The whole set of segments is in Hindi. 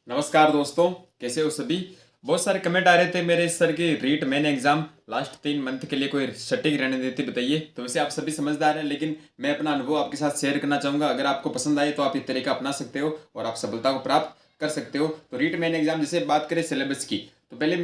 नमस्कार दोस्तों, कैसे हो सभी। बहुत सारे कमेंट आ रहे थे मेरे सर की REET mains exam last 3 month के लिए कोई सटीक रणनीति बताइए। तो वैसे आप सभी समझदार हैं, लेकिन मैं अपना अनुभव आपके साथ शेयर करना चाहूँगा। अगर आपको पसंद आए तो आप ये तरीका अपना सकते हो और आप सफलता को प्राप्त कर सकते हो। तो रीट मेन एग्जाम जैसे बात करें सिलेबस की, तो पहले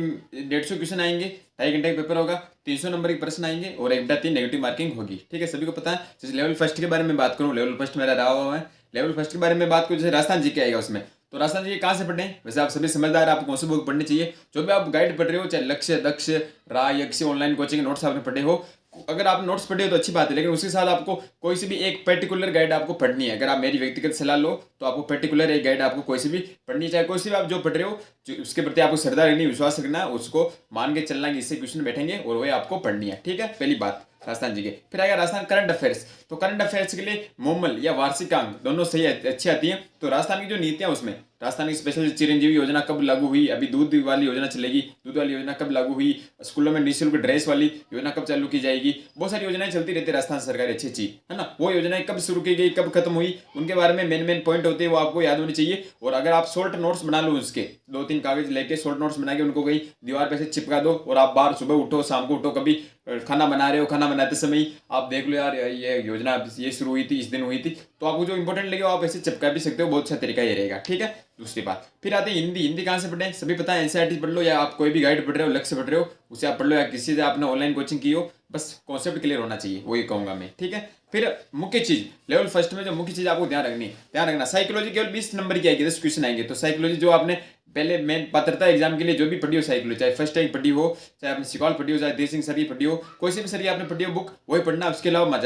150 क्वेश्चन आएंगे, 2.5 घंटे का पेपर होगा, 300 नंबर के प्रश्न आएंगे और 1/3 नेगेटिव मार्किंग होगी। ठीक है, सभी को पता है। जैसे लेवल फर्स्ट के बारे में बात करूँ, लेवल फर्स्ट मेरा रहा हुआ है। लेवल फर्स्ट के बारे में बात करूँ, जैसे राजस्थान जी के आएगा उसमें, तो राजस्थान जी कहाँ से पढ़े। वैसे आप सभी समझदार, आपको कौन सी बुक पढ़नी चाहिए। जो भी आप गाइड पढ़ रहे हो, चाहे लक्ष्य, दक्ष, राय, यक्ष, ऑनलाइन कोचिंग नोट्स आपने पढ़े हो, अगर आप नोट्स पढ़े हो तो अच्छी बात है, लेकिन उसके साथ आपको कोई सी भी एक पर्टिकुलर गाइड आपको पढ़नी है। अगर आप मेरी व्यक्तिगत सलाह लो तो आपको पर्टिकुलर एक गाइड आपको कोई सी भी पढ़नी, चाहे कोई सी भी आप जो पढ़ रहे हो, उसके प्रति आपको श्रद्धा रखनी, विश्वास रखना है, उसको मान के चलना कि इससे क्वेश्चन बैठेंगे और वही आपको पढ़नी है। ठीक है, पहली बात राजस्थान जी के। फिर आएगा राजस्थान करंट अफेयर्स। तो करंट अफेयर्स के लिए मोमल या वार्षिक अंक दोनों सही अच्छी आती है। तो राजस्थान की जो नीतियां, उसमें राजस्थान की स्पेशल चिरंजीवी योजना कब लागू हुई, अभी दूध वाली योजना चलेगी, दूध वाली योजना कब लागू हुई, स्कूलों में निःशुल्क ड्रेस वाली योजना कब चालू की जाएगी, बहुत सारी योजनाएं चलती रहती है राजस्थान सरकार अच्छी अच्छी, है ना। वो योजनाएं कब शुरू की गई, कब खत्म हुई, उनके बारे में मेन मेन पॉइंट होते हैं, वो आपको याद होनी चाहिए। और अगर आप शॉर्ट नोट्स बना लो, उसके 2-3 कागज लेके शॉर्ट नोट्स बना के उनको कहीं दीवार पे से चिपका दो, और आप बाहर सुबह उठो, शाम को उठो, कभी खाना बना रहे हो, खाना बनाते समय ही आप देख लो, यार ये योजना ये शुरू हुई थी, इस दिन हुई थी, तो आपको जो इंपॉर्टेंट लगे आप ऐसे चिपका भी सकते हो। बहुत अच्छा तरीका ये रहेगा। ठीक है, दूसरी बात फिर आते हैं हिंदी। हिंदी कहाँ से पढ़े, सभी पता है, एनसीईआरटी पढ़ लो, या आप कोई भी गाइड पढ़ रहे हो, लक्ष्य पढ़ रहे हो, उसे आप पढ़ लो, या किसी से आपने ऑनलाइन कोचिंग की हो, बस कॉन्सेप्ट क्लियर होना चाहिए, वही कहूंगा मैं। ठीक है, फिर मुख्य चीज लेवल फर्स्ट में जो मुख्य चीज आपको ध्यान रखना, साइकोलॉजी केवल 20 नंबर की आएगी, 10 क्वेश्चन आएंगे। तो साइकोलॉजी जो आपने पहले मेन पात्रता एग्जाम के लिए जो भी पढ़ी हो साइकोलॉजी, चाहे फर्स्ट टाइम पढ़ी हो, चाहे आपने सिकॉल पढ़ी हो, चाहे देव सिंह सर की पढ़ी हो, कोई सी भी सर की आपने पढ़ी हो बुक, वही पढ़ना। उसके अलावा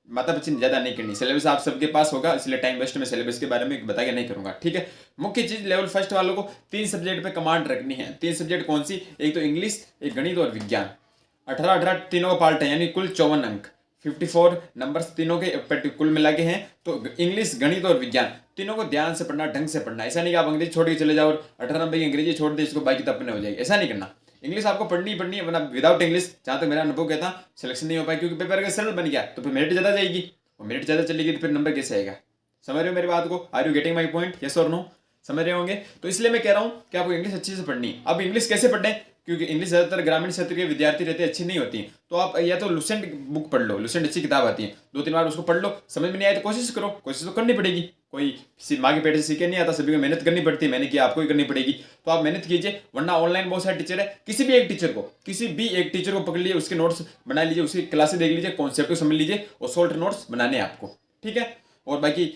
माता पिछी ज्यादा नहीं करनी। सिलेबस आप सबके पास होगा, इसलिए टाइम वेस्ट में सिलेबस के बारे में बता के नहीं करूंगा। ठीक है, मुख्य चीज लेवल फर्स्ट वालों को 3 सब्जेक्ट पे कमांड रखनी है। 3 सब्जेक्ट कौन सी, एक तो इंग्लिश, एक गणित और विज्ञान। 18-18 तीनों का पार्ट है, यानी कुल 54 अंक, 54 नंबर्स तीनों के कुल मिला के हैं। तो इंग्लिश, गणित और विज्ञान तीनों को ध्यान से पढ़ना, ढंग से पढ़ना। ऐसा नहीं कि आप अंग्रेजी छोड़ के चले जाओ और 18 नंबर की अंग्रेजी छोड़ दे, इसको बाकी तब हो जाएगी, ऐसा नहीं करना। इंग्लिश आपको पढ़नी ही पढ़नी है, वरना विदाउट इंग्लिश, जहां तक मेरा अनुभव कहता, सिलेक्शन नहीं हो पाए। क्योंकि पेपर अगर सरल बन गया तो फिर मेरिट ज्यादा जाएगी, और मेरिट ज्यादा चलेगी तो फिर नंबर कैसे आएगा। समझ रहे हो मेरी बात को, are you getting my point, yes और नो, समझ रहे होंगे। तो इसलिए मैं कह रहा हूं कि आपको इंग्लिश अच्छे से पढ़नी है। अब इंग्लिश कैसे पढ़े, क्योंकि इंग्लिश ज्यादातर ग्रामीण क्षेत्र के विद्यार्थी रहते अच्छी नहीं होती, तो आप या तो लुसेंट बुक पढ़ लो, लुसेंट अच्छी किताब आती है, 2-3 बार उसको पढ़ लो, समझ में नहीं आए तो कोशिश करो, कोशिश तो करनी पड़ेगी। कोई माँ के पेट से सीखे नहीं आता, सभी को मेहनत करनी पड़ती है, मैंने किया, आपको ही करनी पड़ेगी। तो आप मेहनत कीजिए, वरना ऑनलाइन बहुत सारे टीचर है, किसी भी एक टीचर को पकड़ लीजिए, उसके नोट्स बना लीजिए, उसकी क्लासेस देख लीजिए, कॉन्सेप्ट को समझ लीजिए, और शॉर्ट नोट्स बनाने आपको। ठीक है, और बाकी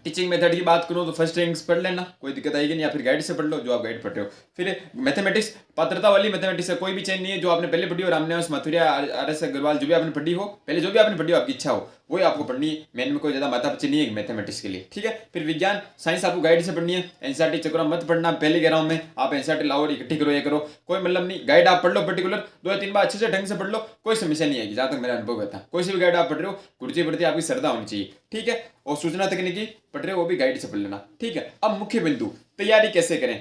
टीचिंग मेथड की बात करूं तो फर्स्ट रैंक्स पढ़ लेना, कोई दिक्कत आएगी नहीं, या फिर गाइड से पढ़ लो जो आप गाइड पढ़ रहे हो। फिर मैथमेटिक्स, पात्रता वाली मैथमेटिक्स है, कोई भी चेंज नहीं है, जो आपने पहले पढ़ी हो, रामनिवास, माथुरिया, RS अग्रवाल, जो भी आपने पढ़ी हो, पहले जो भी आपने पढ़ी हो, आपकी इच्छा हो वही आपको पढ़नी है। मेन में कोई ज्यादा माथा पच्ची नहीं है मैथमेटिक्स के लिए। ठीक है, फिर विज्ञान, साइंस आपको गाइड से पढ़नी है, एनसीईआरटी चक्रा मत पढ़ना, पहले कह रहा हूं मैं, आप एनसीईआरटी लाओ, इकट्ठी करो, ये करो, कोई मतलब नहीं। गाइड आप पढ़ लो पर्टिकुलर, 2 या 3 बार अच्छे से ढंग से पढ़ लो, कोई समस्या नहीं आएगी, जहां तक मेरा अनुभव था। कोई सी भी गाइड आप पढ़ रहे हो, गुरुजी प्रति आपकी श्रद्धा होनी चाहिए। ठीक है, और सूचना तकनीकी पढ़ रहे हो, वो भी गाइड से पढ़ लेना। ठीक है, अब मुख्य बिंदु, तैयारी कैसे करें,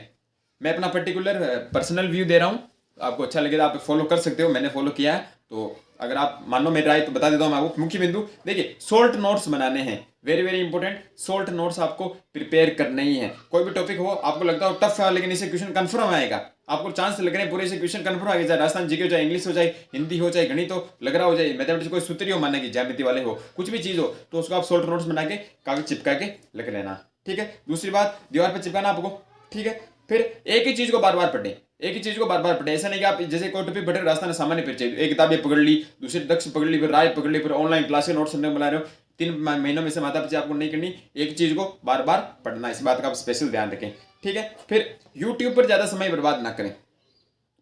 मैं अपना पर्टिकुलर पर्सनल व्यू दे रहा हूं, आपको अच्छा लगेगा आप फॉलो कर सकते हो, मैंने फॉलो किया है, तो अगर आप मानो मेरी राय तो बता देता हूं मैं आपको। मुख्य बिंदु देखिए, शॉर्ट नोट्स बनाने हैं, very very important. Short notes आपको प्रिपेयर करने ही है। कोई भी टॉपिक हो, आपको लगता हो टफ है, लेकिन इसे क्वेश्चन कंफर्म आएगा, आपको चांस लग रहे हैं पूरे से क्वेश्चन कंफर्म आएगा, चाहे राजस्थान जीके हो, चाहे इंग्लिश हो, चाहे हिंदी हो, चाहे गणित हो, लग रहा हो, चाहे मैथमेटिक्स कोई सूत्री हो, मानने की ज्यामिति वाले हो, कुछ भी चीज हो, तो उसको आप शॉर्ट नोट्स बना के कागज चिपका के लिख लेना। ठीक है, दूसरी बात, दीवार पर चिपकाना आपको। ठीक है, फिर एक ही चीज को बार बार पढ़े, एक ही चीज को बार बार पढ़े। ऐसा नहीं कि आप जैसे कोई टॉपिक पढ़े, राजस्थान सामान्य परिचय, एक किताब ये पकड़ ली, दूसरी दक्ष पकड़ ली, फिर राय पकड़ ली, फिर ऑनलाइन क्लास के नोट्स बना रहे हो, 3 महीनों में से माता पिता आपको नहीं करनी, एक चीज को बार बार पढ़ना, इस बात का आप स्पेशल ध्यान रखें। ठीक है, फिर यूट्यूब पर ज्यादा समय बर्बाद ना करें,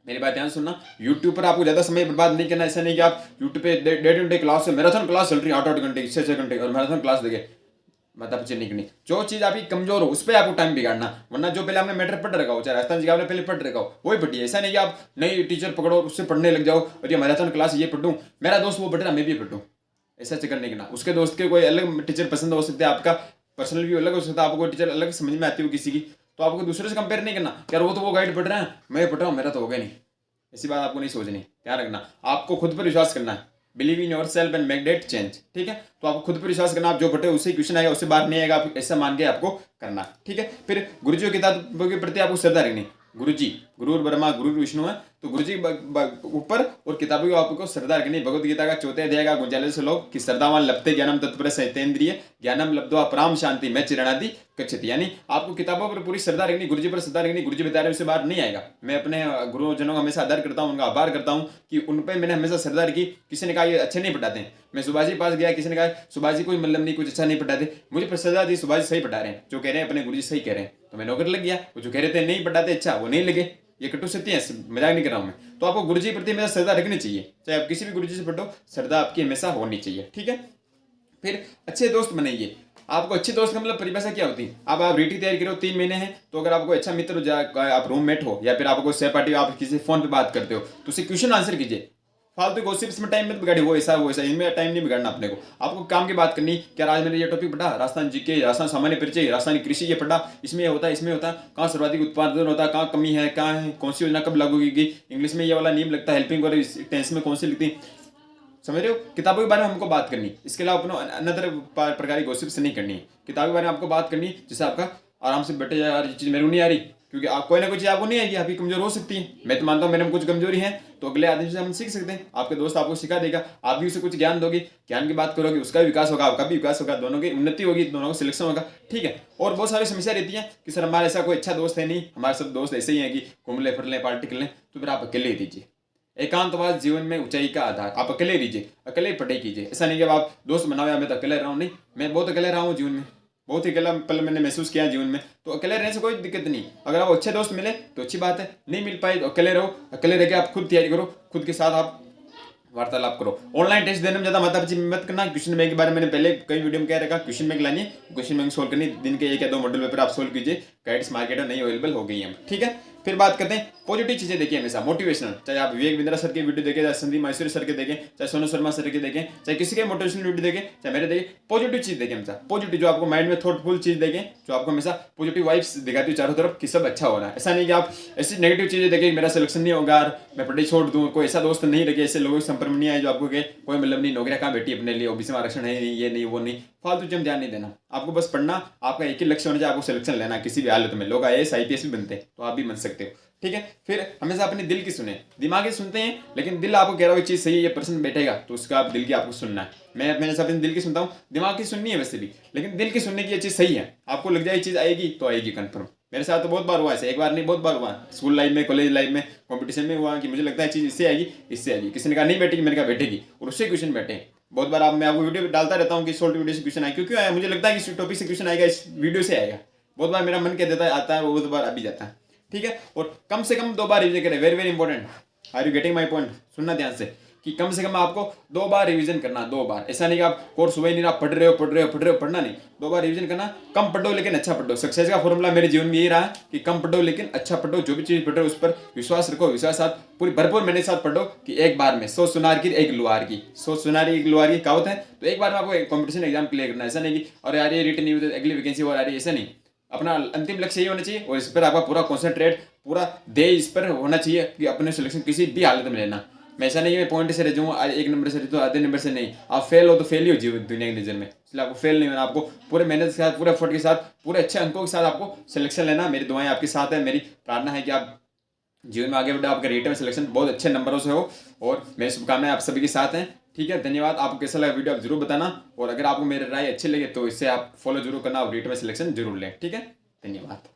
मेरी बात ध्यान सुनना, यूट्यूब पर आपको ज्यादा समय बर्बाद नहीं करना। ऐसा नहीं कि आप यूट्यूब पे 1.5 घंटे क्लास है, मैराथन क्लास चल रही है 8-8 घंटे, 6-6 घंटे, और मैराथन क्लास देखे, मतलब पीछे नहीं करनी। जो चीज आपकी कमजोर हो उस पर आपको टाइम बिगाड़ना, वरना जो पहले आपने मैटर पढ़ रखा हो, चाहे राजस्थान जी का आपने पहले पढ़ रखा हो, वही पढ़िए। ऐसा नहीं कि आप नई टीचर पकड़ो उससे पढ़ने लग जाओ, और ये मैराथन क्लास ये पढ़ूं, मेरा दोस्त वो पढ़ रहा मैं भी पढ़ूं, ऐसा चक्कर नहीं करना। उसके दोस्त के कोई अलग टीचर पसंद हो सकते हैं, आपका पर्सनल व्यू अलग हो सकता है, आपको टीचर अलग समझ में आती हो किसी की, तो आपको दूसरे से कंपेयर नहीं करना, यार वो तो वो गाइड पढ़ रहा है, मैं पढ़ रहा हूँ, मेरा तो हो गया नहीं, ऐसी बात आपको नहीं सोचनी, ध्यान रखना। आपको खुद पर विश्वास करना है, believe in your self and make that change. ठीक है, तो आपको खुद पर विश्वास करना, आप जो पढ़े उससे क्वेश्चन आएगा, उससे बाहर नहीं आएगा, आप ऐसा मान के आपको करना। ठीक है, फिर गुरुजी की किताबों के प्रति आपको श्रद्धा रखनी। गुरुजी, गुरु ब्रह्मा गुरु विष्णु है, तो गुरुजी ऊपर और किताबों की आपको श्रद्धा रखनी। भगवत गीता का 4 अध्याय का 39 श्लोक कि श्रद्धावान लभते ज्ञानम तत्पर सहितेन्द्रिय ज्ञानम लब्ध्वा पराम शांति मैं चिरणादि गच्छति। यानी आपको किताबों पर पूरी श्रद्धा रखनी, गुरुजी पर श्रद्धा रखनी। गुरुजी बता रहे हैं उससे बाहर नहीं आएगा। मैं अपने गुरुजनों का हमेशा आदर करता हूँ, उनका आभार करता हूँ कि उन पर मैंने हमेशा श्रद्धा रखी। किसी ने कहा ये अच्छे नहीं पढ़ाते हैं, मैं सुभाष जी पास गया, किसी ने कहा सुभाष जी कोई मतलब नहीं, कुछ अच्छा नहीं पढ़ाते, मुझे पर श्रद्धा दी, सुभाष जी सही पढ़ा रहे हैं, जो कह रहे हैं अपने गुरुजी सही कह रहे हैं, तो मैं नौकर लग गया। वो जो कह रहे थे नहीं पढ़ाते अच्छा, वो नहीं लगे। ये कटु सत्य है, मजाक नहीं कर रहा हूं मैं। तो आपको गुरुजी प्रति हमेशा श्रद्धा रखनी चाहिए, चाहे आप किसी भी गुरुजी से पढ़ो, श्रद्धा आपकी हमेशा होनी चाहिए। ठीक है, फिर अच्छे दोस्त बनाइए। आपको अच्छे दोस्त का मतलब परिभाषा क्या होती है? आप रीटी तैयार करो 3 महीने हैं, तो अगर आपको अच्छा मित्र आप रूममेट हो या फिर आपको सहपाठी, आप किसी फोन पे बात करते हो, तो उससे क्वेश्चन आंसर कीजिए। फालतू गॉसिप्स में टाइम मत बिगाड़िए, वो ऐसा इनमें टाइम नहीं बिगाड़ना अपने को। आपको काम की बात करनी, क्या आज मैंने ये टॉपिक पढ़ा, राजस्थान जीके, राजस्थान सामान्य परिचय, राजस्थानी कृषि ये पढ़ा, इसमें ये होता है, इसमें होता है, कहाँ सर्वाधिक उत्पादन होता है, कहाँ कमी है, कहाँ है, कौन सी योजना कब लागू की, इंग्लिश में ये वाला नियम लगता है, हेल्पिंग और टेंस में कौन सी लिखती, समझ रहे हो? किताबों के बारे में हमको बात करनी, इसके अलावा अपने अनदर प्रकार की गॉसिप्स नहीं करनी है। किताबों के बारे में आपको बात करनी जिससे आपका आराम से बैठे जाए, यार ये चीज़ मेरे को नहीं आ रही, क्योंकि आप कोई ना कोई चीज़ आपको नहीं आएगी, आपकी कमजोर हो सकती है। मैं तो मानता हूँ मेरे में कुछ कमजोरी है, तो अगले आदमी से हम सीख सकते हैं। आपके दोस्त आपको सिखा देगा, आप भी उसे कुछ ज्ञान दोगे, ज्ञान की बात करोगे, उसका भी विकास होगा, आपका भी विकास होगा, दोनों की उन्नति होगी, दोनों का सिलेक्शन होगा। ठीक है, और बहुत सारी समस्या रहती है कि सर हमारा ऐसा कोई अच्छा दोस्त है नहीं, हमारे सब दोस्त ऐसे ही हैं कि घूम ले फिर लें पार्टी कर लें, तो फिर आप अकेले ही दीजिए। एकांतवास जीवन में ऊंचाई का आधार, आप अकेले रहिए, अकेले पढ़ाई कीजिए। ऐसा नहीं कि आप दोस्त बनाओ या मैं तो अकेले रहा हूँ, नहीं, मैं बहुत अकेले रहा हूँ जीवन में, बहुत ही अकेला पल मैंने महसूस किया जीवन में। तो अकेले रहने से कोई दिक्कत नहीं, अगर आप अच्छे दोस्त मिले तो अच्छी बात है, नहीं मिल पाए तो अकेले रहो, अकेले रह के आप खुद तैयारी करो, खुद के साथ आप वार्तालाप करो। ऑनलाइन टेस्ट देने में ज्यादा मातापिता मत करना। क्वेश्चन बैंक के बारे में मैंने पहले कई वीडियो में कह रखा, क्वेश्चन बैंक लानी, क्वेश्चन बैंक सोल्व करनी, दिन के 1 या 2 मॉडल पेपर आप सोल्व कीजिए। गाइड्स मार्केट में नहीं अवेलेबल हो गई है। ठीक है, फिर बात करते हैं पॉजिटिव चीजें देखिए हमेशा, मोटिवेशनल, चाहे आप विवेक बिंद्रा सर के वीडियो देखें, चाहे संदीप माहेश्वरी सर के देखें, चाहे सोनू शर्मा सर के देखें, चाहे किसी के मोटिवेशनल वीडियो देखें, चाहे मेरे देखें, पॉजिटिव चीज देखें हमेशा। पॉजिटिव जो आपको माइंड में थॉटफुल चीज देखें, जो आपको हमेशा पॉजिटिव वाइब्स दिखाती है चारों तरफ कि सब अच्छा हो रहा है। ऐसा नहीं कि आप ऐसी नेगेटिव चीजें देखें, मेरा सिलेक्शन नहीं होगा, मैं पढ़ाई छोड़ दूं, कोई ऐसा दोस्त नहीं रखे, ऐसे लोगों के संपर्क में नहीं आए जो आपको कहे कोई मतलब नहीं, नौकरियां कहाँ बैठी अपने लिए, ओबीसी में आरक्षण है नहीं, ये नहीं वो नहीं, फालतू चीज ध्यान नहीं देना। आपको बस पढ़ना, आपका एक ही लक्ष्य होना चाहिए, आपको सिलेक्शन लेना किसी भी हालत में। लोग IAS IPS भी बनते हैं, तो आप भी बन सकते हो। ठीक है, फिर हमेशा अपने दिल की सुने, दिमाग ही सुनते हैं, लेकिन दिल आपको कह रहा हो ये चीज सही है, ये पर्सन बैठेगा, तो उसका आप दिल की आपको सुनना है। मैं अपने दिल की सुनता हूँ, दिमाग की सुननी है वैसे भी, लेकिन दिल की सुनने की ये चीज सही है, आपको लग जाए चीज आएगी तो आएगी कंफर्म। मेरे साथ तो बहुत बार हुआ ऐसे, एक बार नहीं बहुत बार हुआ, स्कूल लाइफ में, कॉलेज लाइफ में, कंपटीशन में हुआ कि मुझे लगता है चीज इससे आएगी, इससे आएगी, किसी ने कहा नहीं बैठेगी, मैंने कहा बैठेगी, और उससे क्वेश्चन बैठे। बहुत बार मैं आपको वीडियो डालता रहता हूँ कि शॉर्ट वीडियो से क्वेश्चन आए, क्योंकि आया मुझे लगता है कि इस टॉपिक से क्वेश्चन आएगा, इस वीडियो से आएगा। बहुत बार मेरा मन कह देता है आता है, वो बहुत बार आ भी जाता है। ठीक है, और कम से कम 2 बार रिविजन करें, very very important. Are you getting my point? सुनना ध्यान से कि कम से कम आपको 2 बार रिवीजन करना, 2 बार। ऐसा नहीं कि आप कोर्स हुआ ही नहीं, आप पढ़ रहे हो, पढ़ना नहीं, 2 बार रिवीजन करना। कम पढ़ो लेकिन अच्छा पढ़ो। सक्सेस का फॉर्मूला मेरे जीवन में यही रहा कि कम पढ़ो लेकिन अच्छा पढ़ो, जो भी चीज पढ़ रहे हो उस पर विश्वास रखो, विश्वास साथ पूरी भरपूर मेरे साथ पढ़ो कि एक बार में 100 सुनार की 1 लुहार की, 100 सुनार 1 लुहार की कहावत है। तो एक बार में आपको कॉम्पिटिशन एग्जाम क्लियर करना, ऐसा नहीं कि और यार ये रिटर्न नहीं हुई अगली वैकेंसी और आ रही है, ऐसा नहीं। अपना अंतिम लक्ष्य यही होना चाहिए और इस पर आपका पूरा कॉन्सेंट्रेट, पूरा ध्येय इस पर होना चाहिए कि अपने सिलेक्शन किसी भी हालत में लेना। मैं ऐसा नहीं है पॉइंट से रह जाऊँ, 1 नंबर से रह जाऊँ, आधे नंबर से नहीं। आप फेल हो तो फेल ही हो जीवन दुनिया की नज़र में, इसलिए आपको फेल नहीं होना, आपको पूरे मेहनत के साथ, पूरे एफर्ट के साथ, पूरे अच्छे अंकों के साथ आपको सिलेक्शन लेना। मेरी दुआएं आपके साथ है, मेरी प्रार्थना है कि आप जीवन में आगे बढ़े, आपका रेट में सिलेक्शन बहुत अच्छे नंबरों से हो, और मेरी शुभकामनाएं आप सभी के साथ हैं। ठीक है, धन्यवाद। आपको कैसा लगा वीडियो आप जरूर बताना, और अगर आपको मेरे राय अच्छे लगे तो इससे आप फॉलो जरूर करना और रेट में सिलेक्शन जरूर लें। ठीक है, धन्यवाद।